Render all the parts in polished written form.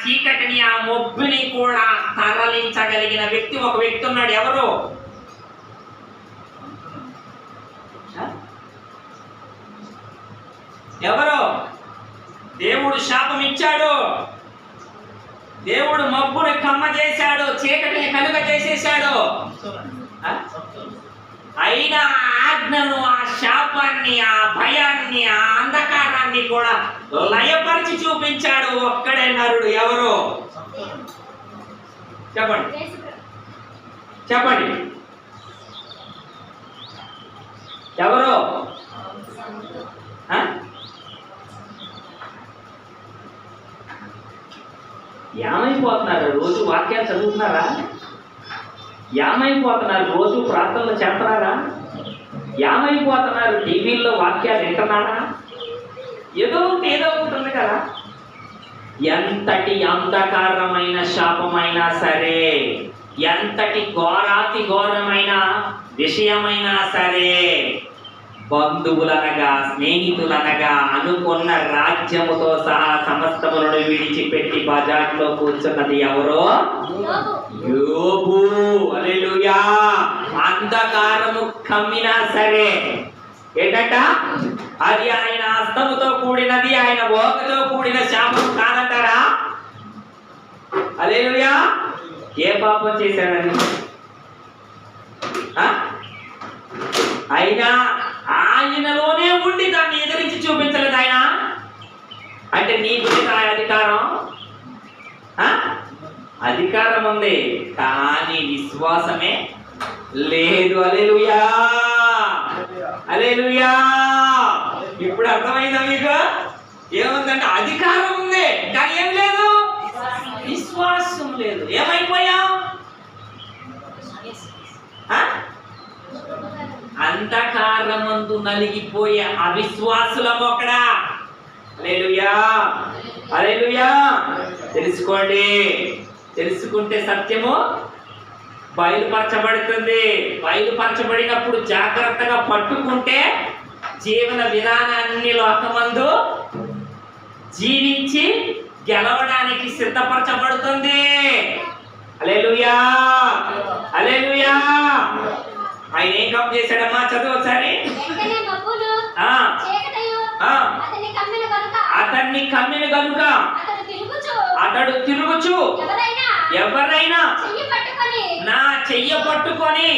చీకటిని, ఆ మొబ్బుని కూడా తరలించగలిగిన వ్యక్తి ఒక వ్యక్తి ఉన్నాడు. ఎవరు? ఎవరు? దేవుడు శాపం ఇచ్చాడు. దేవుడు మబ్బుని కమ్మ చేశాడు, చీకటిని కలుగ చేసేశాడు. అయినా ఆజ్ఞను, ఆ శాపాన్ని, ఆ భయాన్ని, ఆ అంధకారాన్ని కూడా లయపరిచి చూపించాడు ఒక్కడే నరుడు. ఎవరు? చెప్పండి చెప్పండి. ఎవరు? ఏమైపోతున్నారు? రోజు వాక్యాలు చదువుతున్నారా? ఏమైపోతున్నారు? రోజు ప్రార్థనలు చేస్తున్నారా? ఏమైపోతున్నారు? టీవీల్లో వాక్యాలు వింటున్నారా? ఏదో ఒకటి ఉంది కదా. ఎంతటి అంధకారమైన శాపమైనా సరే, ఎంతటి ఘోరాతి ఘోరమైన విషయమైనా సరే, బంధువులనగా, స్నేహితులనగా, అనుకున్న రాజ్యముతో సహా సమస్తములను విడిచిపెట్టి బజార్లో కూర్చున్నది ఎవరో? యోబు. హల్లెలూయా. అంధకారము కమ్మినా సరే ఏంటంట? అది ఆయన హస్తముతో కూడినది, ఆయన ఓకతో కూడిన శాపం కాదంటారా? హల్లెలూయా. ఏ పాపం చేశాడని? అయినా ఆయనలోనే ఉండి దాన్ని ఎదిరించి చూపించలేదు ఆయన. అంటే నీకు అధికారం, అధికారం ఉంది, కానీ విశ్వాసమే లేదు. హల్లెలూయా హల్లెలూయా. ఇప్పుడు అర్థమైందా మీకు? ఏముందంటే అధికారం ఉంది కానీ ఏం లేదు, విశ్వాసం లేదు. ఏమైపోయాం? అంధకారమందు నలిగిపోయే అవిశ్వాసులం ఒకడా. హల్లెలూయా హల్లెలూయా. తెలుసుకోండి. తెలుసుకుంటే సత్యము బయలుపరచబడుతుంది. బయలుపరచబడినప్పుడు జాగ్రత్తగా పట్టుకుంటే జీవన విధానాన్ని లోకమందు జీవించి గెలవడానికి సిద్ధపరచబడుతుంది. హల్లెలూయా హల్లెలూయా. ఆయన ఏం కమ్ చేశాడమ్మా? చదువు ఒకసారి. అతన్ని కమ్మిన గనుక అతడు తిరుగుచు ఎవరైనా నా చెయ్య పట్టుకొని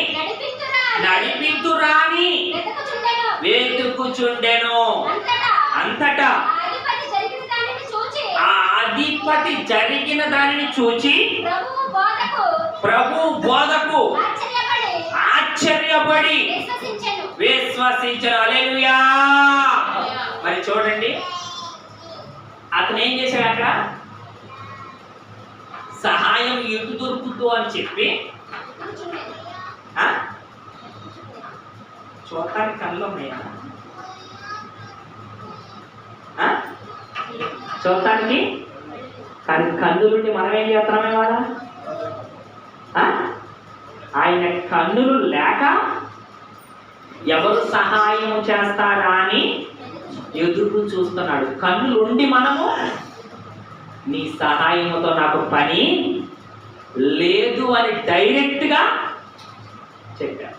నడిపింతురాని వెతుకుచుండెను. అంతటా ఆ అధిపతి జరిగిన దానిని చూచి ప్రభు బోధకు ఆశ్చర్యపడి విశ్వసించను. హల్లెలూయా. మరి చూడండి, అతను ఏం చేశాడు? అక్కడ సహాయం ఎటు దొరుకుతూ అని చెప్పి చూడటానికి కళ్ళు ఉన్నాయా? చూడటానికి కానీ కన్నులుండి మనం ఏం చేస్తున్నామే వాళ్ళ? ఆయన కన్నులు లేక ఎవరు సహాయం చేస్తారా అని ఎదురు చూస్తున్నాడు. కన్నులుండి మనము నీ సహాయముతో నాకు పని లేదు అని డైరెక్ట్గా చెప్పారు.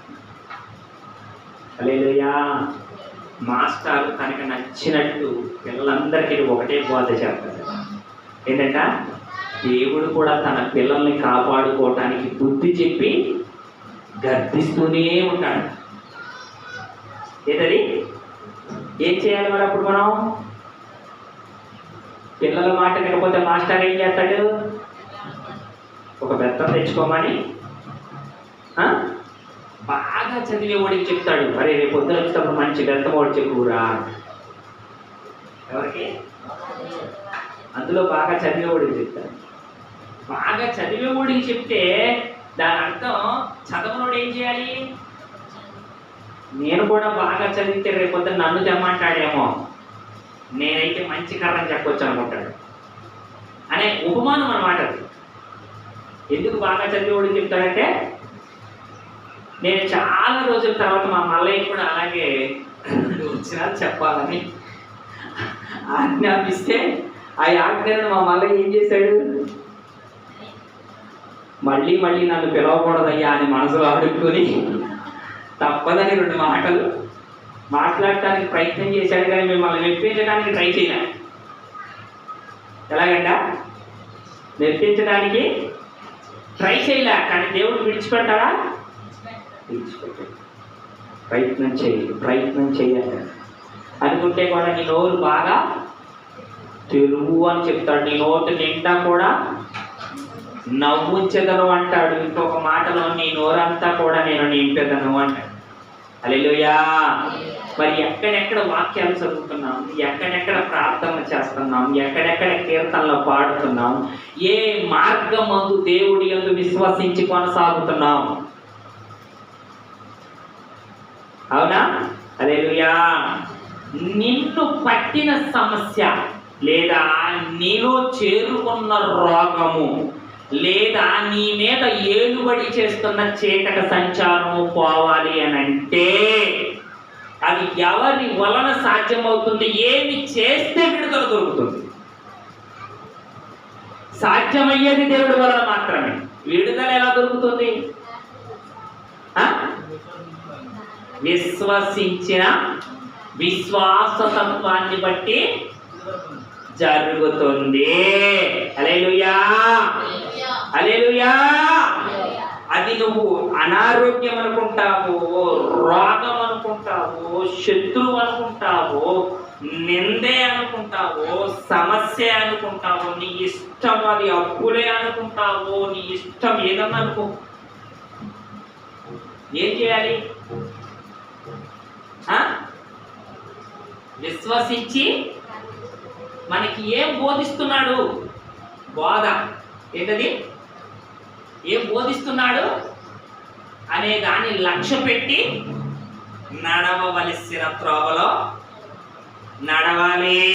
హల్లెలూయా. మాస్టర్ తనకు నచ్చినట్టు పిల్లలందరికీ ఒకటే బోధ చేస్తారు. ఏంటంట? దేవుడు కూడా తన పిల్లల్ని కాపాడుకోవటానికి బుద్ధి చెప్పి గర్దిస్తూనే ఉంటాడు. ఏంటది? ఏం చేయాలి మరి అప్పుడు మనం? పిల్లల మాట వినకపోతే మాస్టర్ ఏం చేస్తాడు? ఒక బెత్తం తెచ్చుకోమని బాగా చదివే వాడికి చెప్తాడు. అరే రేపు పొద్దున వచ్చేటప్పుడు మంచి బెత్తం వాడు చెప్పురా. ఎవరికి? అందులో బాగా చదివేవాడికి చెప్తాడు. బాగా చదివేవాడికి చెప్తే దాని అర్థం చదవనోడు ఏం చేయాలి? నేను కూడా బాగా చదివితే రేపు పొద్దున నన్ను తెమ్మంటాడేమో, నేనైతే మంచి కర్రని చెప్పొచ్చు అనుకుంటాడు అనే ఉపమానం అన్నమాట. ఎందుకు బాగా చదివేవాడికి చెప్తాడంటే, నేను చాలా రోజుల తర్వాత మా మల్లయ్య కూడా అలాగే వచ్చినా చెప్పాలని ఆజ్ఞాపిస్తే ఆ ఆజ్ఞను మా మళ్ళీ ఏం చేశాడు? మళ్ళీ మళ్ళీ నన్ను పిలవకూడదయ్యా అని మనసులో అడుక్కుని తప్పదని 2 మాటలు మాట్లాడటానికి ప్రయత్నం చేశాడు, కానీ మిమ్మల్ని మెప్పించడానికి ట్రై చేయలే. ఎలాగంట? మెప్పించడానికి ట్రై చేయలే. కానీ దేవుడు విడిచిపెట్టాడా? విడిచిపెట్టాడు. ప్రయత్నం చేయాలి అనుకుంటే కూడా నీ నోరు బాగా తెలుగు అని చెప్తాడు. నీ నోటు నిండా కూడా నవ్వుంచెదను అంటాడు. ఇంకొక మాటలో నీ నోరంతా కూడా నేను నింపెదను అంటాడు. హల్లెలూయా. మరి ఎక్కడెక్కడ వాక్యాలు చదువుతున్నాం, ఎక్కడెక్కడ ప్రార్థన చేస్తున్నాం, ఎక్కడెక్కడ కీర్తనలు పాడుతున్నాం, ఏ మార్గమందు దేవుడి యందు విశ్వసించి కొనసాగుతున్నాం? అవునా? హల్లెలూయా. నిన్ను పట్టిన సమస్య లేదా నీలో చేరుకున్న రోగము లేదా నీ మీద ఏలుబడి చేస్తున్న చీకట సంచారము పోవాలి అని అంటే అది ఎవరి వలన సాధ్యమవుతుంది? ఏమి చేస్తే విడుదల దొరుకుతుంది? సాధ్యమయ్యేది దేవుడి వలన మాత్రమే. విడుదల ఎలా దొరుకుతుంది? విశ్వసించిన విశ్వాసతత్వాన్ని బట్టి జరుగుతుంది. హల్లెలూయా. హల్లెలూయా. అది నువ్వు అనారోగ్యం అనుకుంటావు, రోగం అనుకుంటావు, శత్రువు అనుకుంటావు, నిందే అనుకుంటావు, సమస్య అనుకుంటావు, నీ ఇష్టం అది అప్పులే అనుకుంటావు, నీ ఇష్టం ఏదన్నా అనుకో. ఏం చేయాలి? విశ్వసించి మనకి ఏం బోధిస్తున్నాడు? బోధ ఏంటది? ఏం బోధిస్తున్నాడు అనే దాన్ని లక్ష్య పెట్టి నడవవలసిన త్రోవలో నడవాలి.